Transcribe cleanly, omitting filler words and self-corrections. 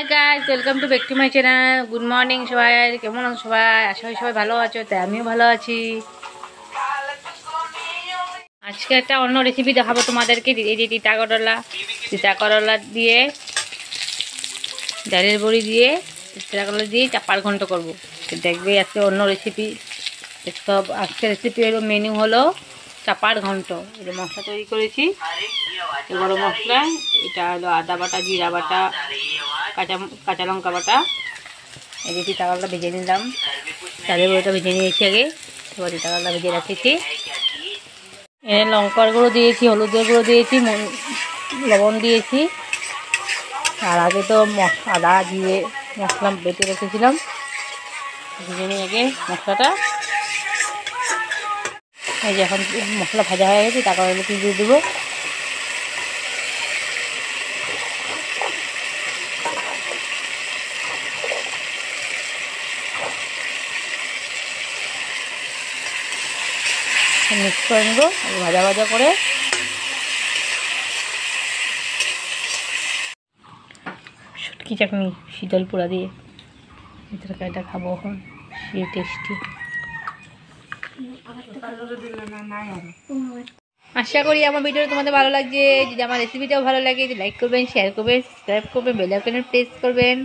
Hi guys, welcome to back to my channel. Good morning সবাই, কেমন আছো সবাই? আশা করি সবাই ভালো আছো, তাই আমিও ভালো আছি। আজকে একটা অন্য রেসিপি দেখাবো তোমাদেরকে। এই যে তিতা করলা দিয়ে, ডালের বড়ি দিয়ে, তিতা করলা দিয়ে চাপার ঘন্ট করবো। দেখবে আজকে অন্য রেসিপি। সব আজকে রেসিপি হলো, মেনু হলো চাপার ঘন্ট। এটা মশলা তৈরি করেছি, গরম মশলা, এটা হলো আদা বাটা, জিরা বাটা, কাঁচা লঙ্কা বাটা। এই যে তিতা করলা ভেজে নিলাম, চালের বড়িটা ভেজে নিয়েছি আগে, এবার তিতা করলা ভেজে রাখেছি। এখানে লঙ্কার গুঁড়ো দিয়েছি, হলুদের গুঁড়ো দিয়েছি, লবণ দিয়েছি। আর আগে তো আদা দিয়ে মশলা বেটে রেখেছিলাম, ভেজে নিয়ে আগে মশলাটা। এই যে এখন মশলা ভাজা হয়ে গেছে, টাকা হলে দিয়ে দেবো। মিক্স করে নেবো ভাজা ভাজা করে। শুটকি চাটনি শীতল পোড়া দিয়ে এই তরকারিটা খাবো এখন, সেই টেস্টি। আশা করি আমার ভিডিও তোমাদের ভালো লাগছে। যদি আমার রেসিপিটাও ভালো লাগে, লাইক করবেন, শেয়ার করবেন, সাবস্ক্রাইব করবেন, বেল আইকনে প্রেস করবেন।